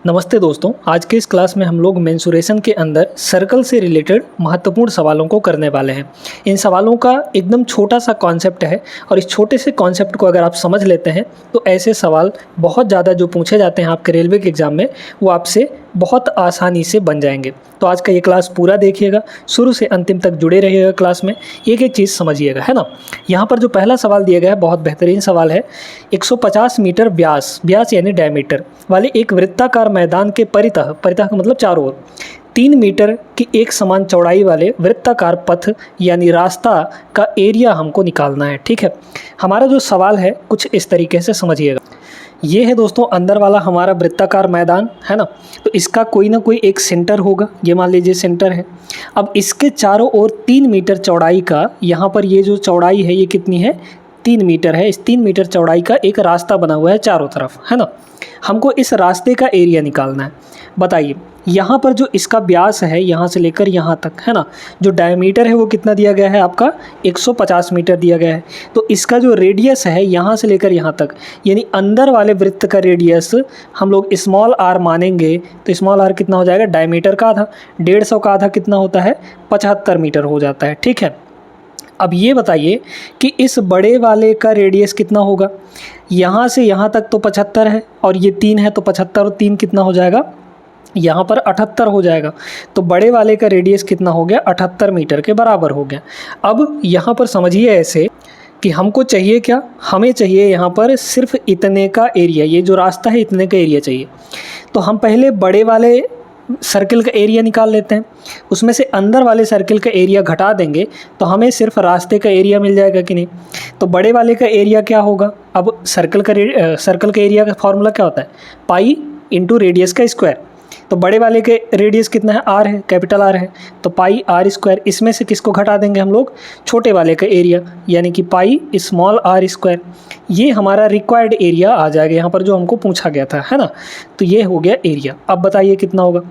नमस्ते दोस्तों, आज के इस क्लास में हम लोग मेंसुरेशन के अंदर सर्कल से रिलेटेड महत्वपूर्ण सवालों को करने वाले हैं। इन सवालों का एकदम छोटा सा कॉन्सेप्ट है और इस छोटे से कॉन्सेप्ट को अगर आप समझ लेते हैं तो ऐसे सवाल बहुत ज़्यादा जो पूछे जाते हैं आपके रेलवे के एग्ज़ाम में वो आपसे बहुत आसानी से बन जाएंगे। तो आज का ये क्लास पूरा देखिएगा, शुरू से अंतिम तक जुड़े रहिएगा क्लास में, एक एक चीज़ समझिएगा, है ना। यहाँ पर जो पहला सवाल दिया गया है बहुत बेहतरीन सवाल है। 150 मीटर व्यास यानी डायमीटर वाले एक वृत्ताकार मैदान के परितः का मतलब चारों ओर 3 मीटर की एक समान चौड़ाई वाले वृत्ताकार पथ यानी रास्ता का एरिया हमको निकालना है। ठीक है, हमारा जो सवाल है कुछ इस तरीके से समझिएगा। ये है दोस्तों अंदर वाला हमारा वृत्ताकार मैदान, है ना। तो इसका कोई ना कोई एक सेंटर होगा, ये मान लीजिए सेंटर है। अब इसके चारों ओर 3 मीटर चौड़ाई का, यहाँ पर ये जो चौड़ाई है ये कितनी है, 3 मीटर है। इस 3 मीटर चौड़ाई का एक रास्ता बना हुआ है चारों तरफ, है ना। हमको इस रास्ते का एरिया निकालना है। बताइए यहाँ पर जो इसका व्यास है यहाँ से लेकर यहाँ तक, है ना, जो डायमीटर है वो कितना दिया गया है आपका 150 मीटर दिया गया है। तो इसका जो रेडियस है यहाँ से लेकर यहाँ तक, यानी अंदर वाले वृत्त का रेडियस हम लोग स्मॉल आर मानेंगे तो स्मॉल आर कितना हो जाएगा, डायमीटर का आधा, 150 का आधा कितना होता है, 75 मीटर हो जाता है। ठीक है, अब ये बताइए कि इस बड़े वाले का रेडियस कितना होगा। यहाँ से यहाँ तक तो 75 है और ये 3 है, तो 75 और 3 कितना हो जाएगा, यहाँ पर 78 हो जाएगा। तो बड़े वाले का रेडियस कितना हो गया, 78 मीटर के बराबर हो गया। अब यहाँ पर समझिए ऐसे कि हमको चाहिए क्या, हमें चाहिए यहाँ पर सिर्फ इतने का एरिया, ये जो रास्ता है इतने का एरिया चाहिए। तो हम पहले बड़े वाले सर्किल का एरिया निकाल लेते हैं, उसमें से अंदर वाले सर्किल का एरिया घटा देंगे तो हमें सिर्फ रास्ते का एरिया मिल जाएगा कि नहीं। तो बड़े वाले का एरिया क्या होगा, अब सर्कल का एरिया का फॉर्मूला क्या होता है, पाई इंटू रेडियस का स्क्वायर। तो बड़े वाले के रेडियस कितना है, आर है, कैपिटल आर है, तो पाई आर स्क्वायर। इसमें से किसको घटा देंगे हम लोग, छोटे वाले का एरिया, यानी कि पाई स्मॉल आर स्क्वायर। ये हमारा रिक्वायर्ड एरिया आ जाएगा यहाँ पर जो हमको पूछा गया था, है ना। तो ये हो गया एरिया। अब बताइए कितना होगा,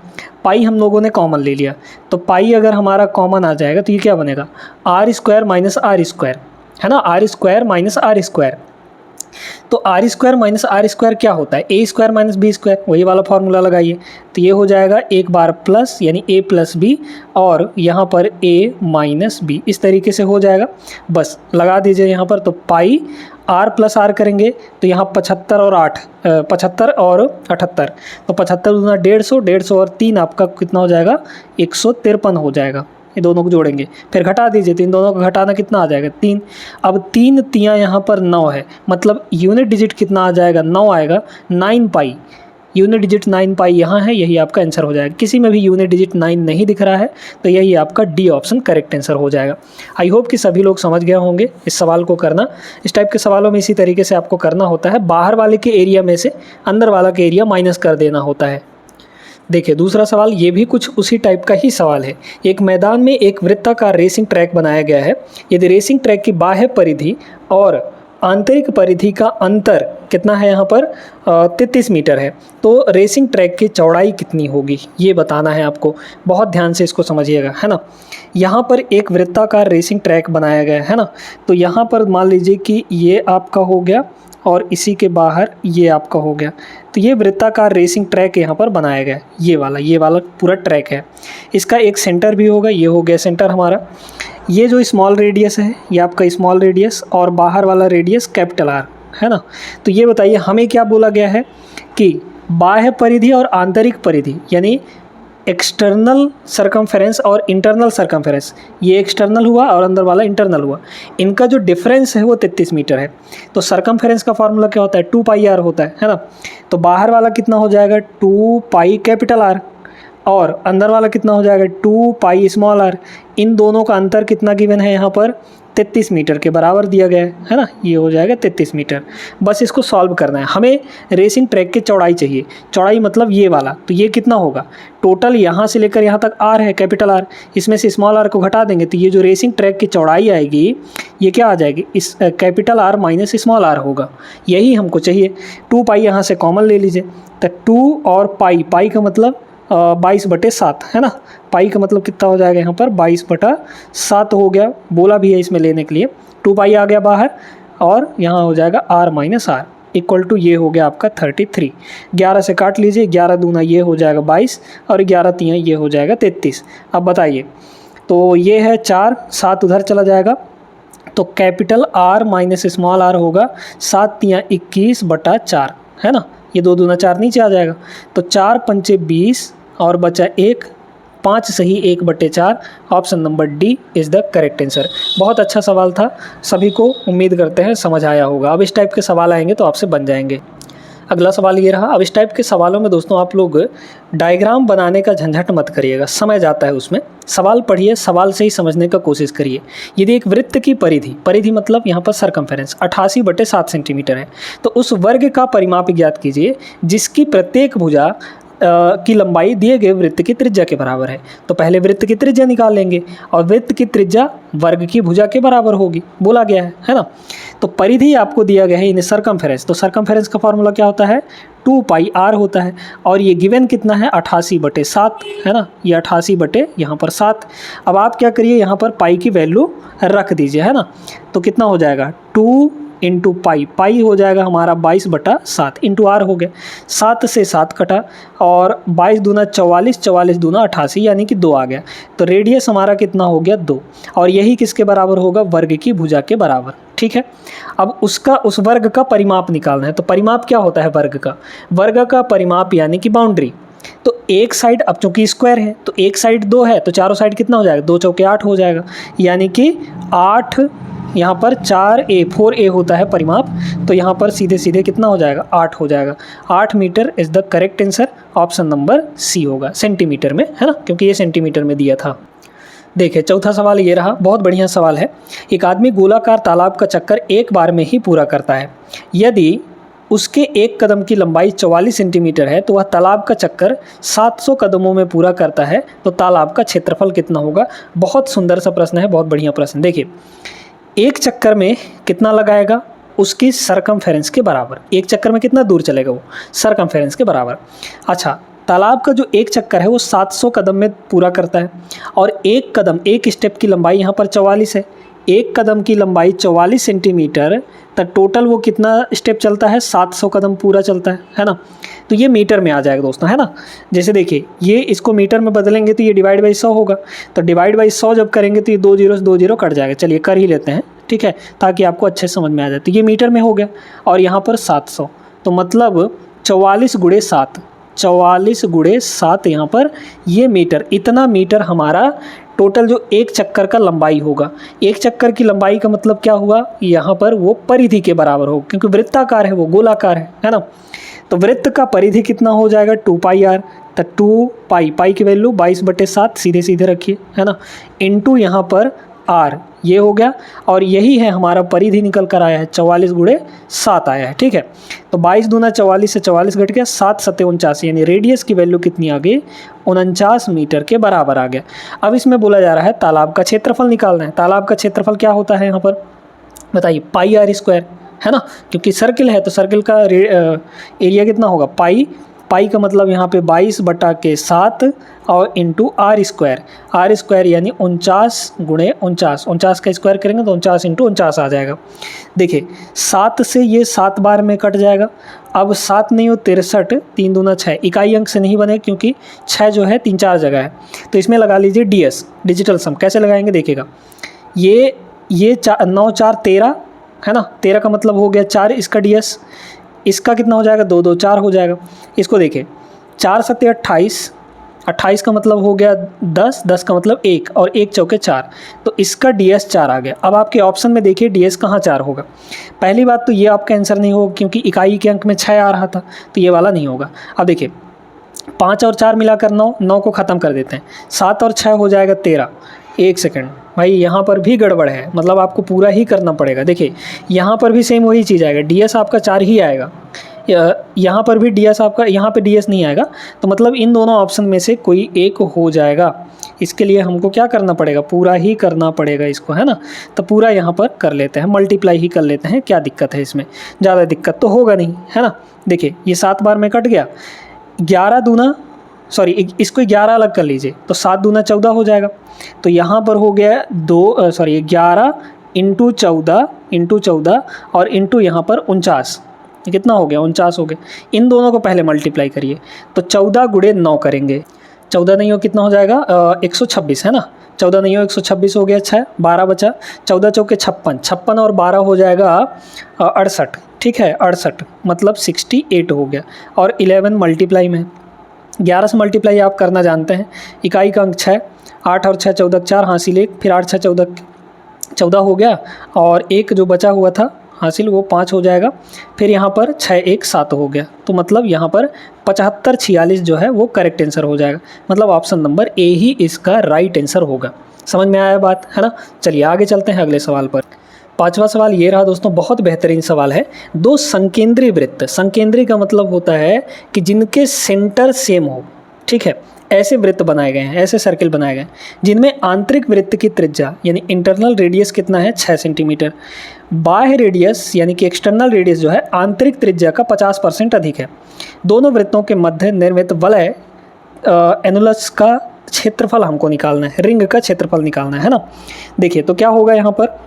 पाई हम लोगों ने कॉमन ले लिया, तो पाई अगर हमारा कॉमन आ जाएगा तो ये क्या बनेगा, r square minus r square, है ना, r square minus r square. तो r square minus r square क्या होता है, a square minus b square, वही वाला फॉर्मूला लगाइए। तो ये हो जाएगा एक बार प्लस यानी ए प्लस बी और यहाँ पर ए माइनस बी, इस तरीके से हो जाएगा। बस लगा दीजिए यहाँ पर। तो पाई आर प्लस आर करेंगे तो यहाँ 75 और 78, तो 75 दूना 150 और 3 आपका कितना हो जाएगा, 153 हो जाएगा। ये दोनों को जोड़ेंगे, फिर घटा दीजिए, तो इन दोनों को घटाना कितना आ जाएगा, 3। अब 3 तियाँ यहाँ पर 9 है, मतलब यूनिट डिजिट कितना आ जाएगा, 9 आएगा, 9 पाई, यूनिट डिजिट 9 पाई यहाँ है, यही आपका आंसर हो जाएगा। किसी में भी यूनिट डिजिट 9 नहीं दिख रहा है तो यही आपका डी ऑप्शन करेक्ट आंसर हो जाएगा। आई होप कि सभी लोग समझ गए होंगे इस सवाल को करना। इस टाइप के सवालों में इसी तरीके से आपको करना होता है, बाहर वाले के एरिया में से अंदर वाला के एरिया माइनस कर देना होता है। देखिए दूसरा सवाल, ये भी कुछ उसी टाइप का ही सवाल है। एक मैदान में एक वृत्ताकार रेसिंग ट्रैक बनाया गया है। यदि रेसिंग ट्रैक की बाह्य परिधि और आंतरिक परिधि का अंतर कितना है, यहाँ पर 33 मीटर है, तो रेसिंग ट्रैक की चौड़ाई कितनी होगी ये बताना है आपको। बहुत ध्यान से इसको समझिएगा, है ना। यहाँ पर एक वृत्ताकार रेसिंग ट्रैक बनाया गया है ना, तो यहाँ पर मान लीजिए कि ये आपका हो गया और इसी के बाहर ये आपका हो गया। तो ये वृत्ताकार रेसिंग ट्रैक यहाँ पर बनाया गया है, ये वाला पूरा ट्रैक है। इसका एक सेंटर भी होगा, ये हो गया सेंटर हमारा। ये जो स्मॉल रेडियस है ये आपका स्मॉल रेडियस और बाहर वाला रेडियस कैपिटल आर, है ना। तो ये बताइए हमें क्या बोला गया है कि बाह्य परिधि और आंतरिक परिधि यानी एक्सटर्नल सरकमफेरेंस और इंटरनल सरकमफेरेंस, ये एक्सटर्नल हुआ और अंदर वाला इंटरनल हुआ, इनका जो डिफरेंस है वो 33 मीटर है। तो सरकमफेरेंस का फॉर्मूला क्या होता है, 2 पाई आर होता है ना। तो बाहर वाला कितना हो जाएगा, 2 पाई कैपिटल आर और अंदर वाला कितना हो जाएगा, 2 पाई स्मॉल आर। इन दोनों का अंतर कितना गिवन है यहाँ पर, 33 मीटर के बराबर दिया गया है ना। ये हो जाएगा 33 मीटर। बस इसको सॉल्व करना है। हमें रेसिंग ट्रैक की चौड़ाई चाहिए, चौड़ाई मतलब ये वाला, तो ये कितना होगा, टोटल यहाँ से लेकर यहाँ तक आर है, कैपिटल आर, इसमें से स्मॉल आर को घटा देंगे तो ये जो रेसिंग ट्रैक की चौड़ाई आएगी ये क्या आ जाएगी, इस capital R minus small r होगा, यही हमको चाहिए। 2 पाई यहाँ से कॉमन ले लीजिए, तो 2 और पाई का मतलब 22/7 है ना। पाई का मतलब कितना हो जाएगा यहाँ पर, 22/7 हो गया, बोला भी है इसमें लेने के लिए। 2 पाई आ गया बाहर और यहाँ हो जाएगा r minus R. Equal to ये हो गया आपका 33। 11 से काट लीजिए, 11 दूना ये हो जाएगा 22 और 11 तियाँ ये हो जाएगा 33। अब बताइए, तो ये है 4, 7 उधर चला जाएगा, तो capital R minus small r होगा 7 तियाँ 21/4, है ना। ये 2 दूना 4 नीचे आ जाएगा, तो 4 पंचे 20 और बचा 1, 5 सही 1/4। Option number D is the correct answer. बहुत अच्छा सवाल था, सभी को उम्मीद करते हैं समझ आया होगा। अब इस टाइप के सवाल आएंगे तो आपसे बन जाएंगे। अगला सवाल ये रहा। अब इस टाइप के सवालों में दोस्तों आप लोग डायग्राम बनाने का झंझट मत करिएगा, समय जाता है उसमें। सवाल पढ़िए, सवाल से ही समझने का कोशिश करिए। यदि एक वृत्त की परिधि मतलब यहाँ पर सरकमफेरेंस 88/7 सेंटीमीटर है, तो उस वर्ग का परिमाप ज्ञात कीजिए जिसकी प्रत्येक भुजा की लंबाई दिए गए वृत्त की त्रिज्या के बराबर है। तो पहले वृत्त की त्रिज्या निकाल लेंगे और वृत्त की त्रिज्या वर्ग की भुजा के बराबर होगी, बोला गया है ना। तो परिधि आपको दिया गया है, यानी सरकमफेरेंस, तो सरकमफेरेंस का फॉर्मूला क्या होता है, 2πr होता है। और ये गिवन कितना है, 88/7, है ना। ये 88 यहाँ पर 7। अब आप क्या करिए, यहाँ पर पाई की वैल्यू रख दीजिए, है ना। तो कितना हो जाएगा, 2 इंटू पाई हो जाएगा हमारा 22/7 इंटू आर हो गया। 7 से 7 कटा और 22 दूना 44, 44 दूना 88, यानी कि 2 आ गया। तो रेडियस हमारा कितना हो गया, 2। और यही किसके बराबर होगा, वर्ग की भुजा के बराबर, ठीक है। अब उस वर्ग का परिमाप निकालना है। तो परिमाप क्या होता है वर्ग का परिमाप यानी कि बाउंड्री। तो एक साइड, अब चूंकि स्क्वायर है तो एक साइड 2 है, तो चारों साइड कितना हो जाएगा, 2 चौके 8 हो जाएगा, यानी कि 8, यहाँ पर 4a होता है परिमाप, तो यहाँ पर सीधे सीधे कितना हो जाएगा, 8 हो जाएगा। 8 metre is the correct answer. Option number C होगा, सेंटीमीटर में, है ना, क्योंकि ये सेंटीमीटर में दिया था। देखिए चौथा सवाल ये रहा, बहुत बढ़िया सवाल है। एक आदमी गोलाकार तालाब का चक्कर एक बार में ही पूरा करता है। यदि उसके एक कदम की लंबाई 44 सेंटीमीटर है तो वह तालाब का चक्कर 700 कदमों में पूरा करता है, तो तालाब का क्षेत्रफल कितना होगा। बहुत सुंदर सा प्रश्न है, बहुत बढ़िया प्रश्न। देखिए, एक चक्कर में कितना लगाएगा, उसकी सरकमफेरेंस के बराबर। एक चक्कर में कितना दूर चलेगा वो, सरकमफेरेंस के बराबर। अच्छा, तालाब का जो एक चक्कर है वो 700 कदम में पूरा करता है, और एक कदम, एक स्टेप की लंबाई यहाँ पर 44 है। एक कदम की लंबाई 44 सेंटीमीटर, तो टोटल वो कितना स्टेप चलता है, 700 कदम पूरा चलता है ना। तो ये मीटर में आ जाएगा दोस्तों, है ना। जैसे देखिए, ये इसको मीटर में बदलेंगे तो ये डिवाइड बाई 100 होगा, तो डिवाइड बाई 100 जब करेंगे तो ये 2 जीरो से 2 जीरो कट जाएगा। चलिए कर ही लेते हैं, ठीक है, ताकि आपको अच्छे समझ में आ जाए। तो ये मीटर में हो गया, और यहाँ पर 700, तो मतलब 44 × 7, 44 × 7 यहाँ पर ये मीटर, इतना मीटर हमारा टोटल जो एक चक्कर का लंबाई होगा। एक चक्कर की लंबाई का मतलब क्या हुआ, यहाँ पर वो परिधि के बराबर होगा, क्योंकि वृत्ताकार है, वो गोलाकार है ना। तो वृत्त का परिधि कितना हो जाएगा, 2πr। तो 2 की वैल्यू 22/7 सीधे सीधे रखिए, है ना, इंटू यहाँ पर r, ये हो गया। और यही है हमारा परिधि निकल कर आया है, 44 × 7 आया है, ठीक है। तो 22 दूना 44 से 44 घट गया, 7 7 49, यानी रेडियस की वैल्यू कितनी आ गई, 49 मीटर के बराबर आ गया। अब इसमें बोला जा रहा है तालाब का क्षेत्रफल निकालना है। तालाब का क्षेत्रफल क्या होता है यहाँ पर, बताइए, πr², है ना, क्योंकि सर्किल है तो सर्किल का एरिया कितना होगा, पाई का मतलब यहाँ पे 22/7 और इंटू r² यानी 49 × 49, 49 का स्क्वायर करेंगे तो 49 × 49 आ जाएगा। देखिए 7 से ये 7 बार में कट जाएगा। अब 7 नहीं हो 63, 3 दूना 6, इकाई अंक से नहीं बने क्योंकि 6 जो है 3 4 जगह है, तो इसमें लगा लीजिए ds, डिजिटल सम। कैसे लगाएंगे देखिएगा, ये 9 4 13, है ना, 13 का मतलब हो गया 4, इसका ds, इसका कितना हो जाएगा, 2 2 4 हो जाएगा। इसको देखिए, 4 7 28, 28 का मतलब हो गया 10, 10 का मतलब 1, और 1 चौके 4, तो इसका ds 4 आ गया। अब आपके ऑप्शन में देखिए ds कहाँ 4 होगा। पहली बात तो ये आपका आंसर नहीं होगा क्योंकि इकाई के अंक में 6 आ रहा था, तो ये वाला नहीं होगा। अब देखिए 5 और 4 मिलाकर 9, 9 को ख़त्म कर देते हैं, 7 और 6 हो जाएगा 13। एक सेकंड भाई, यहाँ पर भी गड़बड़ है, मतलब आपको पूरा ही करना पड़ेगा। देखिए यहाँ पर भी सेम वही चीज़ आएगा, ds आपका 4 ही आएगा, यहाँ पर भी ds आपका, यहाँ पे ds नहीं आएगा, तो मतलब इन दोनों ऑप्शन में से कोई एक हो जाएगा। इसके लिए हमको क्या करना पड़ेगा, पूरा ही करना पड़ेगा इसको, है ना। तो पूरा यहाँ पर कर लेते हैं, मल्टीप्लाई ही कर लेते हैं, क्या दिक्कत है इसमें, ज़्यादा दिक्कत तो होगा नहीं, है ना। देखिए ये 7 बार में कट गया, 11 दूना, सॉरी इसको 11 अलग कर लीजिए, तो 7 दूना 14 हो जाएगा। तो यहाँ पर हो गया 11 × 14 और इंटू यहाँ पर 49, ये कितना हो गया 49 हो गया। इन दोनों को पहले मल्टीप्लाई करिए तो 14 गुणे 9 करेंगे, 14 नहीं हो कितना हो जाएगा 126 है ना, 14 नहीं हो 126 हो गया। 6 12 बचा, 14 चौके 56, 56 और 12 हो जाएगा 68, ठीक है 68 मतलब 68 हो गया। और 11 मल्टीप्लाई में 11 से मल्टीप्लाई आप करना जानते हैं, इकाई का अंक 6, 8 और 6 14 4 हासिल 1, फिर 8 6 14 हो गया और एक जो बचा हुआ था हासिल वो 5 हो जाएगा, फिर यहाँ पर 6 1 7 हो गया। तो मतलब यहाँ पर 75 46 जो है वो करेक्ट आंसर हो जाएगा, मतलब ऑप्शन नंबर ए ही इसका राइट आंसर होगा। समझ में आया बात है ना। चलिए आगे चलते हैं अगले सवाल पर। पांचवा सवाल ये रहा दोस्तों, बहुत बेहतरीन सवाल है। दो संकेंद्री वृत्त, संकेंद्री का मतलब होता है कि जिनके सेंटर सेम हो, ठीक है, ऐसे वृत्त बनाए गए हैं, ऐसे सर्किल बनाए गए हैं जिनमें आंतरिक वृत्त की त्रिज्या यानी इंटरनल रेडियस कितना है 6 सेंटीमीटर, बाह्य रेडियस यानी कि एक्सटर्नल रेडियस जो है आंतरिक त्रिज्या का 50% अधिक है। दोनों वृत्तों के मध्य निर्मित वलय एनुलस का क्षेत्रफल हमको निकालना है, रिंग का क्षेत्रफल निकालना है ना। देखिए तो क्या होगा, यहाँ पर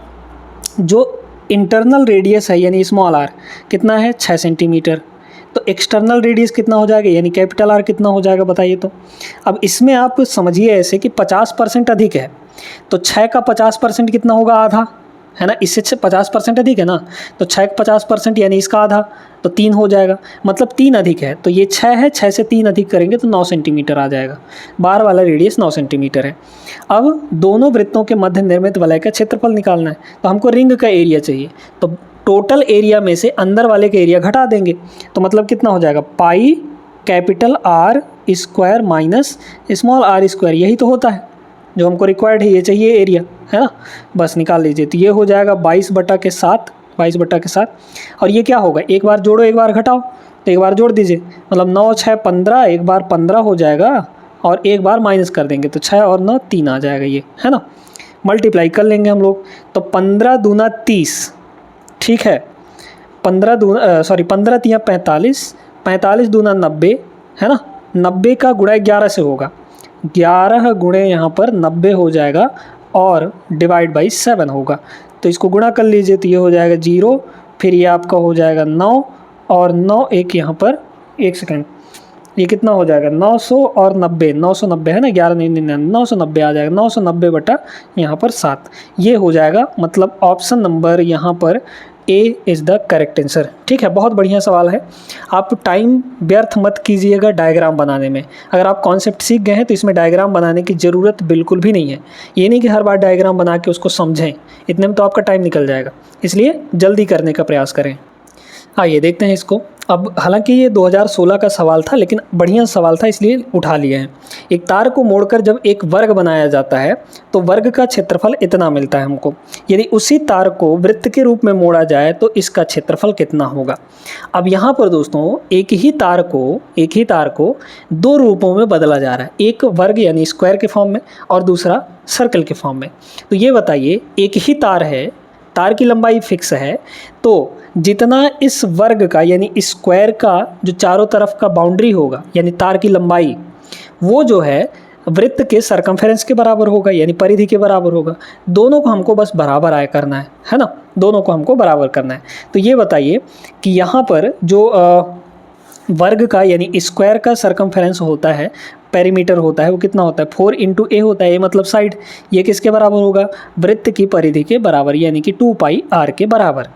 जो इंटरनल रेडियस है यानी स्मॉल आर कितना है 6 सेंटीमीटर, तो एक्सटर्नल रेडियस कितना हो जाएगा यानी कैपिटल आर कितना हो जाएगा बताइए। तो अब इसमें आप समझिए ऐसे कि 50% अधिक है, तो 6 का 50% कितना होगा आधा, है ना, इससे 50% अधिक है ना, तो 6 का 50% यानी इसका आधा, तो 3 हो जाएगा, मतलब 3 अधिक है, तो ये 6 है, 6 से 3 अधिक करेंगे तो 9 सेंटीमीटर आ जाएगा, बाहर वाला रेडियस 9 सेंटीमीटर है। अब दोनों वृत्तों के मध्य निर्मित वलय का क्षेत्रफल निकालना है, तो हमको रिंग का एरिया चाहिए, तो टोटल एरिया में से अंदर वाले का एरिया घटा देंगे, तो मतलब कितना हो जाएगा pi capital R square minus small r square, यही तो होता है जो हमको रिक्वायर्ड है, ये चाहिए एरिया, है ना, बस निकाल लीजिए। तो ये हो जाएगा 22/7, 22/7, और ये क्या होगा, एक बार जोड़ो एक बार घटाओ, तो एक बार जोड़ दीजिए, मतलब 9 6 15, एक बार 15 हो जाएगा और एक बार माइनस कर देंगे तो 6 और 9 3 आ जाएगा, ये है ना। मल्टीप्लाई कर लेंगे हम लोग, तो 15 दूना 30, ठीक है, 15 3 45, 45 दूना 90, है ना, 90 का गुणा 11 से होगा, 11 गुणे यहाँ पर 90 हो जाएगा और डिवाइड बाई 7 होगा, तो इसको गुणा कर लीजिए, तो ये हो जाएगा 0, फिर ये आपका हो जाएगा 9 और 9 एक यहाँ पर, एक सेकेंड, ये कितना हो जाएगा 900 और 90, 990 है ना, 11 नहीं 990 आ जाएगा, 990 बटा यहाँ पर 7, ये हो जाएगा, मतलब ऑप्शन नंबर यहाँ पर A is the correct answer. ठीक है, बहुत बढ़िया सवाल है। आप टाइम व्यर्थ मत कीजिएगा डायग्राम बनाने में। अगर आप कॉन्सेप्ट सीख गए हैं तो इसमें डायग्राम बनाने की ज़रूरत बिल्कुल भी नहीं है। ये नहीं कि हर बार डायग्राम बना के उसको समझें, इतने में तो आपका टाइम निकल जाएगा, इसलिए जल्दी करने का प्रयास करें। आइए देखते हैं इसको। अब हालांकि ये 2016 का सवाल था, लेकिन बढ़िया सवाल था इसलिए उठा लिए हैं। एक तार को मोड़कर जब एक वर्ग बनाया जाता है तो वर्ग का क्षेत्रफल इतना मिलता है हमको। यदि उसी तार को वृत्त के रूप में मोड़ा जाए तो इसका क्षेत्रफल कितना होगा। अब यहाँ पर दोस्तों एक ही तार को दो रूपों में बदला जा रहा है, एक वर्ग यानी स्क्वायर के फॉर्म में और दूसरा सर्कल के फॉर्म में। तो ये बताइए, एक ही तार है, तार की लंबाई फिक्स है, तो जितना इस वर्ग का यानी स्क्वायर का जो चारों तरफ का बाउंड्री होगा यानी तार की लंबाई, वो जो है वृत्त के सरकमफेरेंस के बराबर होगा यानी परिधि के बराबर होगा। दोनों को हमको बस बराबर आय करना है ना, दोनों को हमको बराबर करना है। तो ये बताइए कि यहाँ पर जो वर्ग का यानी स्क्वायर का सरकमफेरेंस होता है, पेरीमीटर होता है, वो कितना होता है 4 × a होता है, मतलब साइड। ये किसके बराबर होगा, वृत्त की परिधि के बराबर यानी कि 2πr के बराबर।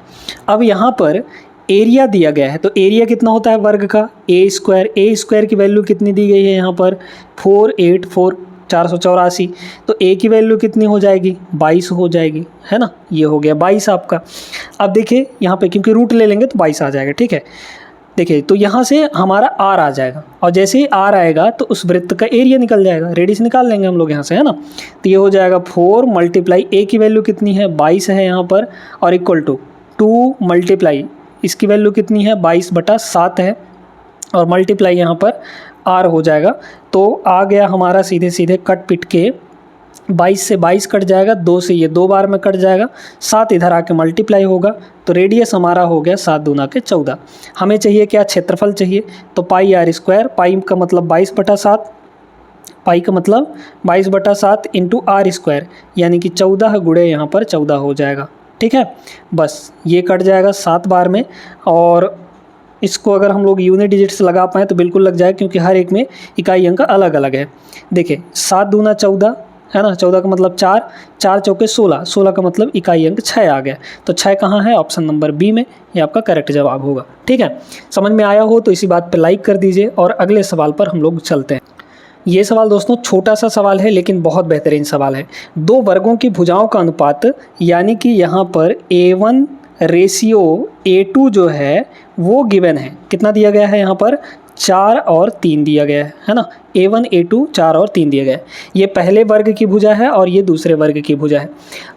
अब यहाँ पर एरिया दिया गया है, तो एरिया कितना होता है वर्ग का a स्क्वायर की वैल्यू कितनी दी गई है यहाँ पर 484 484, तो a की वैल्यू कितनी हो जाएगी 22 हो जाएगी, है ना, ये हो गया 22 आपका। अब देखिए यहाँ पे क्योंकि रूट ले लेंगे तो 22 आ जाएगा, ठीक है। देखिए तो यहाँ से हमारा r आ जाएगा और जैसे ही r आएगा तो उस वृत्त का एरिया निकल जाएगा, रेडियस निकाल लेंगे हम लोग यहाँ से, है ना। तो ये हो जाएगा 4 मल्टीप्लाई a की वैल्यू कितनी है 22 है यहाँ पर, और इक्वल टू 2 मल्टीप्लाई इसकी वैल्यू कितनी है 22/7 है, और मल्टीप्लाई यहाँ पर r हो जाएगा। तो आ गया हमारा सीधे सीधे कट पिट के 22 से 22 कट जाएगा, 2 से ये 2 बार में कट जाएगा, 7 इधर आके मल्टीप्लाई होगा, तो रेडियस हमारा हो गया 7 दूना के 14। हमें चाहिए क्या, क्षेत्रफल चाहिए, तो πr², पाई का मतलब 22/7, पाई का मतलब 22/7 इंटू r² यानी कि 14 गुणे यहाँ पर 14 हो जाएगा। ठीक है, बस ये कट जाएगा 7 बार में, और इसको अगर हम लोग यूनिट डिजिट से लगा पाएँ तो बिल्कुल लग जाए, क्योंकि हर एक में इकाई अंक अलग अलग है। देखिए 7 दूना 14 है ना, 14 का मतलब 4, 4 चौके 16, 16 का मतलब इकाई अंक 6 आ गया। तो 6 कहाँ है? ऑप्शन नंबर बी में, ये आपका करेक्ट जवाब होगा। ठीक है, समझ में आया हो तो इसी बात पे लाइक कर दीजिए और अगले सवाल पर हम लोग चलते हैं। ये सवाल दोस्तों छोटा सा सवाल है लेकिन बहुत बेहतरीन सवाल है। दो वर्गों की भुजाओं का अनुपात यानी कि यहाँ पर A1 रेशियो A2 जो है वो गिवन है। कितना दिया गया है यहाँ पर? 4 और 3 दिया गया है ना। A1 A2 4 और 3 दिया गया है। ये पहले वर्ग की भुजा है और ये दूसरे वर्ग की भुजा है।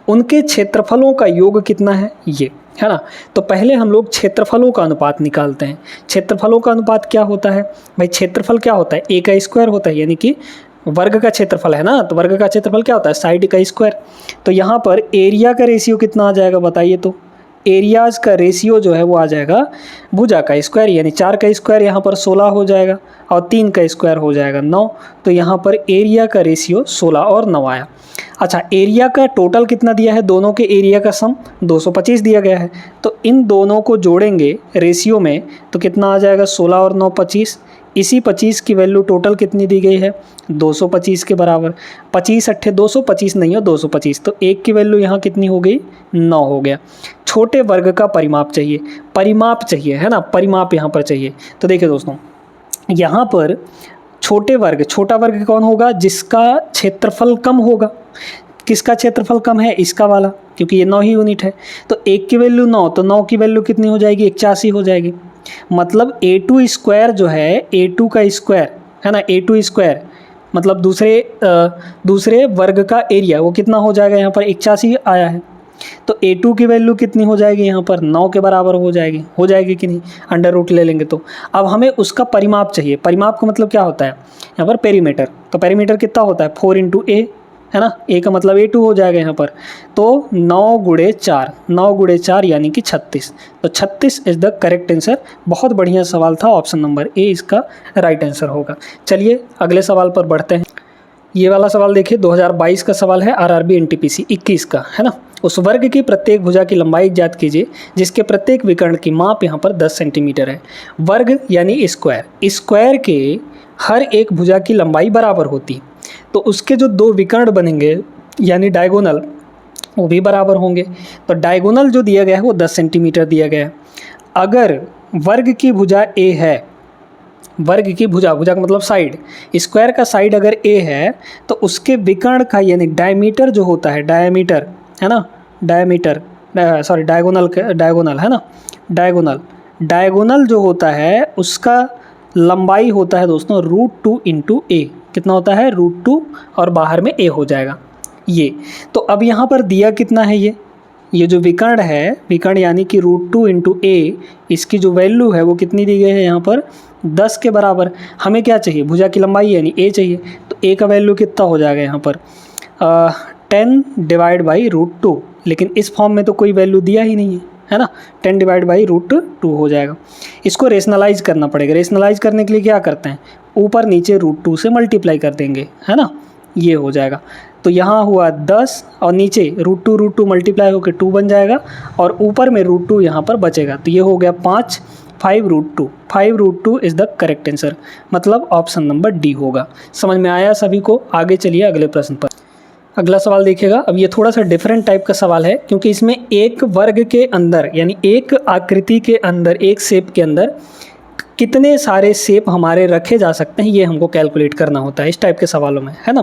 उनके क्षेत्रफलों का योग कितना है ये, है ना। तो पहले हम लोग क्षेत्रफलों का अनुपात निकालते हैं। क्षेत्रफलों का अनुपात क्या होता है भाई? क्षेत्रफल क्या होता है? ए का स्क्वायर होता है, यानी कि वर्ग का क्षेत्रफल है ना, तो वर्ग का क्षेत्रफल क्या होता है? साइड का स्क्वायर। तो यहाँ पर एरिया का रेशियो कितना आ जाएगा बताइए? तो एरियाज़ का रेशियो जो है वो आ जाएगा भुजा का स्क्वायर, यानी 4 का स्क्वायर यहाँ पर 16 हो जाएगा और 3 का स्क्वायर हो जाएगा 9। तो यहाँ पर एरिया का रेशियो 16 और 9 आया। अच्छा, एरिया का टोटल कितना दिया है? दोनों के एरिया का सम 225 दिया गया है। तो इन दोनों को जोड़ेंगे रेशियो में तो कितना आ जाएगा? 16 और 9 25। इसी 25 की वैल्यू टोटल कितनी दी गई है? 225 के बराबर। 25 अट्ठे 225 नहीं हो 225, तो 1 की वैल्यू यहाँ कितनी हो गई? 9 हो गया। छोटे वर्ग का परिमाप चाहिए, परिमाप चाहिए है ना, परिमाप यहाँ पर चाहिए। तो देखिए दोस्तों, यहाँ पर छोटे वर्ग, छोटा वर्ग कौन होगा? जिसका क्षेत्रफल कम होगा। किसका क्षेत्रफल कम है? इसका वाला, क्योंकि ये 9 ही यूनिट है। तो 1 की वैल्यू 9, तो 9 की वैल्यू कितनी हो जाएगी? 81 हो जाएगी। मतलब A2 स्क्वायर जो है, A2 का स्क्वायर है ना, A2 स्क्वायर मतलब दूसरे वर्ग का एरिया वो कितना हो जाएगा? यहाँ पर 81 आया है। तो A2 की वैल्यू कितनी हो जाएगी? यहाँ पर 9 के बराबर हो जाएगी कि नहीं? अंडर रूट ले लेंगे तो। अब हमें उसका परिमाप चाहिए। परिमाप का मतलब क्या होता है? यहाँ पर पेरीमीटर। तो पेरीमीटर कितना होता है? 4 × A है ना, A का मतलब A2 हो जाएगा यहाँ पर। तो 9 × 4 यानी कि 36। तो 36 इज़ द करेक्ट आंसर। बहुत बढ़िया सवाल था, ऑप्शन नंबर ए इसका राइट आंसर होगा। चलिए अगले सवाल पर बढ़ते हैं। ये वाला सवाल देखिए, 2022 का सवाल है, RRB NTPC 21 का, है ना। उस वर्ग की प्रत्येक भुजा की लंबाई ज्ञात कीजिए जिसके प्रत्येक विकर्ण की माप यहाँ पर 10 सेंटीमीटर है। वर्ग यानी स्क्वायर के हर एक भुजा की लंबाई बराबर होती है, तो उसके जो दो विकर्ण बनेंगे यानी डायगोनल वो भी बराबर होंगे। तो डायगोनल जो दिया गया है वो 10 सेंटीमीटर दिया गया है। अगर वर्ग की भुजा A है, वर्ग की भुजा का मतलब साइड, स्क्वायर का साइड अगर A है तो उसके विकर्ण का यानी डायमीटर जो होता है, डायमीटर है ना, डायगोनल है ना, डायगोनल जो होता है उसका लंबाई होता है दोस्तों √2 × A। कितना होता है? √2 और बाहर में A हो जाएगा ये। तो अब यहाँ पर दिया कितना है? ये जो विकर्ण है, विकर्ण यानी कि √2 × A, इसकी जो वैल्यू है वो कितनी दी गई है? यहाँ पर 10 के बराबर। हमें क्या चाहिए? भुजा की लंबाई यानी A चाहिए। तो A का वैल्यू कितना हो जाएगा यहाँ पर? 10 / √2, लेकिन इस फॉर्म में तो कोई वैल्यू दिया ही नहीं है ना। 10 / √2 हो जाएगा। इसको रेशनलाइज करना पड़ेगा। रेशनलाइज करने के लिए क्या करते हैं? ऊपर नीचे √2 से मल्टीप्लाई कर देंगे, है ना, ये हो जाएगा। तो यहाँ हुआ 10 और नीचे √2 मल्टीप्लाई होकर 2 बन जाएगा और ऊपर में √2 यहाँ पर बचेगा। तो ये हो गया 5 √2 इज़ द करेक्ट आंसर। मतलब ऑप्शन नंबर डी होगा। समझ में आया सभी को? आगे चलिए अगले प्रश्न पर। अगला सवाल देखिएगा। अब ये थोड़ा सा डिफरेंट टाइप का सवाल है, क्योंकि इसमें एक वर्ग के अंदर यानी एक आकृति के अंदर, एक शेप के अंदर कितने सारे शेप हमारे रखे जा सकते हैं ये हमको कैलकुलेट करना होता है इस टाइप के सवालों में, है ना।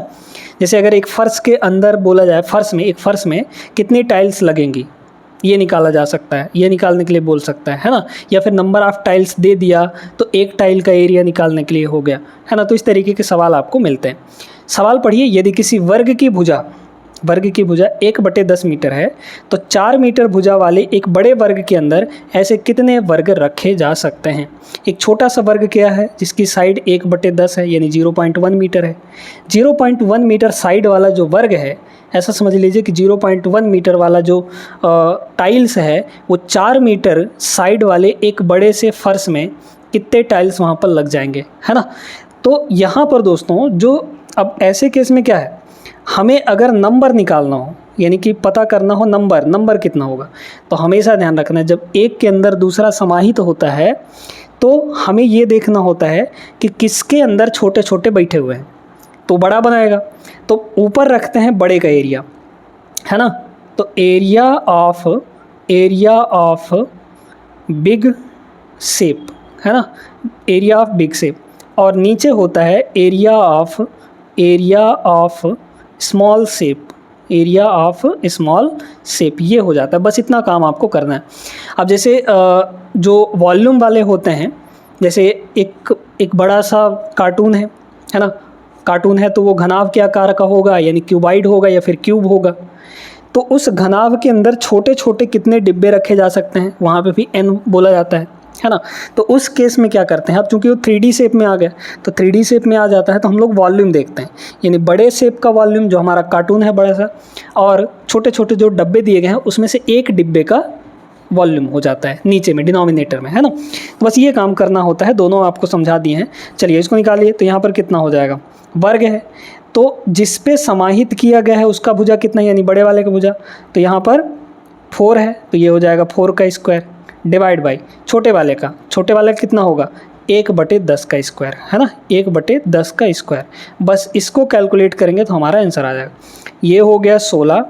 जैसे अगर एक फ़र्श के अंदर बोला जाए, एक फ़र्श में कितनी टाइल्स लगेंगी ये निकाला जा सकता है, ये निकालने के लिए बोल सकता है ना। या फिर नंबर ऑफ़ टाइल्स दे दिया तो एक टाइल का एरिया निकालने के लिए हो गया, है ना। तो इस तरीके के सवाल आपको मिलते हैं। सवाल पढ़िए, यदि किसी वर्ग की भुजा 1/10 मीटर है तो 4 मीटर भुजा वाले एक बड़े वर्ग के अंदर ऐसे कितने वर्ग रखे जा सकते हैं। एक छोटा सा वर्ग क्या है जिसकी साइड 1/10 है यानी 0.1 मीटर है। 0.1 मीटर साइड वाला जो वर्ग है, ऐसा समझ लीजिए कि 0.1 मीटर वाला जो टाइल्स है वो 4 मीटर साइड वाले एक बड़े से फर्श में कितने टाइल्स वहाँ पर लग जाएंगे, है ना। तो यहाँ पर दोस्तों जो अब ऐसे केस में क्या है, हमें अगर नंबर निकालना हो, यानी कि पता करना हो नंबर कितना होगा, तो हमेशा ध्यान रखना है जब एक के अंदर दूसरा समाहित होता है तो हमें ये देखना होता है कि किसके अंदर छोटे छोटे बैठे हुए हैं, तो बड़ा बनाएगा। तो ऊपर रखते हैं बड़े का एरिया, है ना, तो एरिया ऑफ बिग शेप, है ना, एरिया ऑफ बिग शेप, और नीचे होता है area of small shape, area of small shape, ये हो जाता है। बस इतना काम आपको करना है। अब जैसे जो वॉल्यूम वाले होते हैं, जैसे एक बड़ा सा कार्टून है ना, कार्टून है तो वो घनाभ के आकार का होगा, यानी क्यूबाइड होगा या फिर क्यूब होगा। तो उस घनाभ के अंदर छोटे छोटे कितने डिब्बे रखे जा सकते हैं, वहाँ पे भी n बोला जाता है ना। तो उस केस में क्या करते हैं, अब चूंकि वो 3D शेप में आ गया, तो 3D शेप में आ जाता है तो हम लोग वॉल्यूम देखते हैं, यानी बड़े शेप का वॉल्यूम जो हमारा कार्टून है बड़ा सा, और छोटे छोटे जो डब्बे दिए गए हैं उसमें से एक डिब्बे का वॉल्यूम हो जाता है नीचे में, डिनोमिनेटर में, है ना। तो बस ये काम करना होता है, दोनों आपको समझा दिए हैं। चलिए इसको निकालिए, तो यहाँ पर कितना हो जाएगा, वर्ग है, तो जिस पे समाहित किया गया है उसका भुजा कितना है, यानी बड़े वाले का भुजा, तो यहाँ पर 4 है, तो ये हो जाएगा 4 का स्क्वायर, डिवाइड बाई छोटे वाले का कितना होगा, 1/10 का स्क्वायर, है ना, 1/10 का स्क्वायर। बस इसको कैलकुलेट करेंगे तो हमारा आंसर आ जाएगा। ये हो गया 16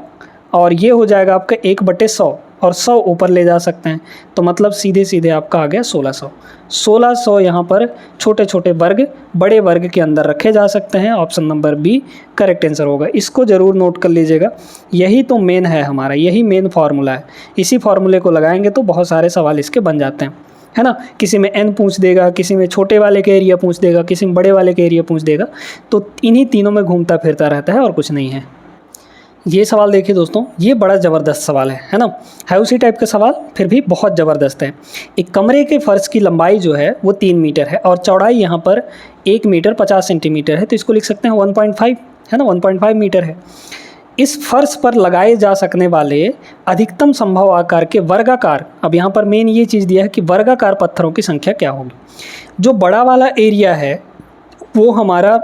और ये हो जाएगा आपका 1/100, और 100 ऊपर ले जा सकते हैं, तो मतलब सीधे सीधे आपका आ गया 1600 यहाँ पर छोटे छोटे वर्ग बड़े वर्ग के अंदर रखे जा सकते हैं। Option number B correct answer होगा। इसको ज़रूर नोट कर लीजिएगा, यही तो मेन है हमारा, यही मेन फार्मूला है। इसी फार्मूले को लगाएंगे तो बहुत सारे सवाल इसके बन जाते हैं, है ना। किसी में n पूछ देगा, किसी में छोटे वाले के एरिया पूछ देगा, किसी में बड़े वाले के एरिया पूछ देगा, तो इन्हीं तीनों में घूमता फिरता रहता है और कुछ नहीं है। ये सवाल देखिए दोस्तों, ये बड़ा ज़बरदस्त सवाल है ना, है उसी टाइप का सवाल, फिर भी बहुत ज़बरदस्त है। एक कमरे के फ़र्श की लंबाई जो है वो 3 मीटर है और चौड़ाई यहाँ पर 1 मीटर 50 सेंटीमीटर है, तो इसको लिख सकते हैं 1.5, है ना, 1.5 मीटर है। इस फर्श पर लगाए जा सकने वाले अधिकतम संभव आकार के वर्गाकार, अब यहाँ पर मेन ये चीज़ दिया है कि वर्गाकार पत्थरों की संख्या क्या होगी। जो बड़ा वाला एरिया है वो हमारा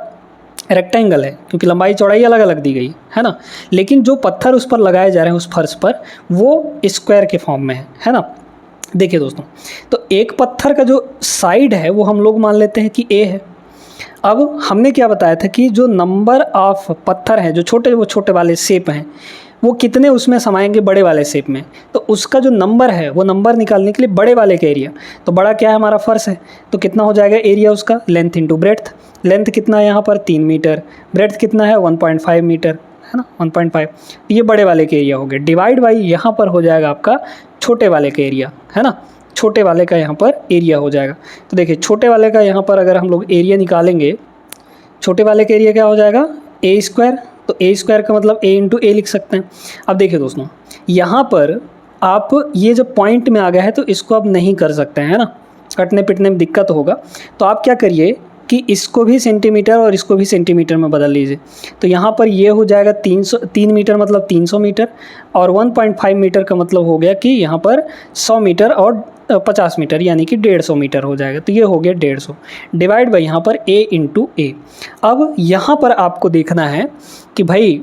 रेक्टेंगल है, क्योंकि लंबाई चौड़ाई अलग अलग दी गई है ना, लेकिन जो पत्थर उस पर लगाए जा रहे हैं उस फर्श पर वो स्क्वायर के फॉर्म में है ना। देखिए दोस्तों, तो एक पत्थर का जो साइड है वो हम लोग मान लेते हैं कि A है। अब हमने क्या बताया था कि जो नंबर ऑफ पत्थर हैं, जो छोटे वाले शेप हैं, वो कितने उसमें समाएंगे बड़े वाले शेप में, तो उसका जो नंबर है वो नंबर निकालने के लिए बड़े वाले का एरिया, तो बड़ा क्या है हमारा फर्श है, तो कितना हो जाएगा एरिया उसका, लेंथ इंटू ब्रेड्थ। लेंथ कितना है यहाँ पर 3 मीटर, ब्रेड्थ कितना है 1.5 मीटर, है ना, 1.5, ये बड़े वाले के एरिया हो गए, डिवाइड बाई यहाँ पर हो जाएगा आपका छोटे वाले का एरिया, है ना, छोटे वाले का यहाँ पर एरिया हो जाएगा। तो देखिए छोटे वाले का यहाँ पर अगर हम लोग एरिया निकालेंगे, छोटे वाले का एरिया क्या हो जाएगा A², तो A² का मतलब A इंटू A लिख सकते हैं। अब देखिए दोस्तों, यहाँ पर आप ये जब पॉइंट में आ गया है तो इसको आप नहीं कर सकते हैं, है ना, कटने पिटने में दिक्कत होगा, तो आप क्या करिए कि इसको भी सेंटीमीटर और इसको भी सेंटीमीटर में बदल लीजिए। तो यहाँ पर ये हो जाएगा 3 मीटर मतलब 300 मीटर, और 1.5 मीटर का मतलब हो गया कि यहाँ पर 100 मीटर और 50 मीटर यानी कि 150 मीटर हो जाएगा, तो ये हो गया 150, डिवाइड बाई यहाँ पर A इंटू A। अब यहाँ पर आपको देखना है कि भाई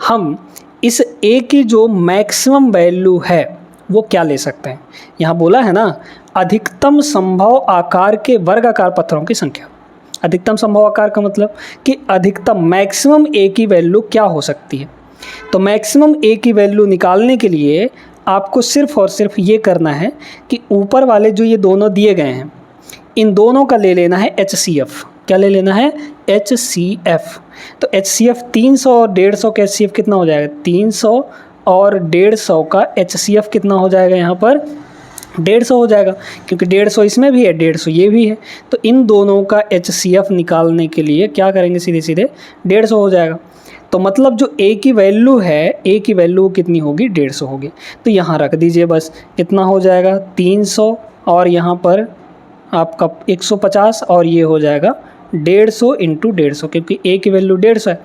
हम इस A की जो मैक्सिमम वैल्यू है वो क्या ले सकते हैं। यहाँ बोला है ना अधिकतम संभव आकार के वर्गाकार पत्थरों की संख्या। अधिकतम संभव आकार का मतलब कि अधिकतम मैक्सिमम A की वैल्यू क्या हो सकती है। तो मैक्सिमम A की वैल्यू निकालने के लिए आपको सिर्फ और सिर्फ ये करना है कि ऊपर वाले जो ये दोनों दिए गए हैं इन दोनों का ले लेना है HCF। क्या ले लेना है HCF। तो HCF 300 और 150 का HCF कितना हो जाएगा, 300 और 150 का HCF कितना हो जाएगा, यहाँ पर 150 हो जाएगा, क्योंकि 150 इसमें भी है 150 ये भी है। तो इन दोनों का HCF निकालने के लिए क्या करेंगे, सीधे सीधे 150 हो जाएगा। तो मतलब जो A की वैल्यू है, A की वैल्यू कितनी होगी 150 होगी। तो यहाँ रख दीजिए बस, कितना हो जाएगा 300 और यहाँ पर आपका 150 और ये हो जाएगा 150 इंटू 150, क्योंकि A की वैल्यू 150 है।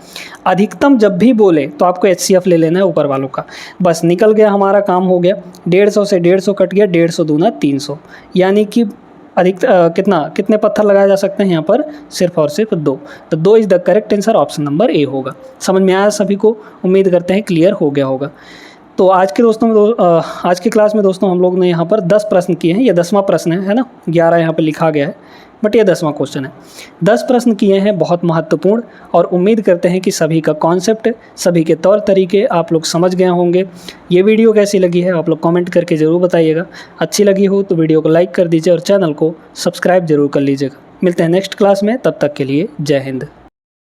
अधिकतम जब भी बोले तो आपको HCF ले लेना है ऊपर वालों का। बस निकल गया, हमारा काम हो गया। 150 से 150 कट गया, 150 दूना 300, यानी कि कितने पत्थर लगाए जा सकते हैं यहाँ पर? सिर्फ और सिर्फ 2। तो 2 is the correct answer, option number A होगा। समझ में आया सभी को? उम्मीद करते हैं क्लियर हो गया होगा। तो आज की क्लास में दोस्तों हम लोग ने यहाँ पर 10 प्रश्न किए हैं। ये 10वां प्रश्न है ना, 11 यहाँ पर लिखा गया है, बट ये 10वां क्वेश्चन है। 10 प्रश्न किए हैं, बहुत महत्वपूर्ण, और उम्मीद करते हैं कि सभी का कॉन्सेप्ट, सभी के तौर तरीके आप लोग समझ गए होंगे। ये वीडियो कैसी लगी है आप लोग कमेंट करके ज़रूर बताइएगा। अच्छी लगी हो तो वीडियो को लाइक कर दीजिए और चैनल को सब्सक्राइब जरूर कर लीजिएगा। मिलते हैं नेक्स्ट क्लास में, तब तक के लिए जय हिंद।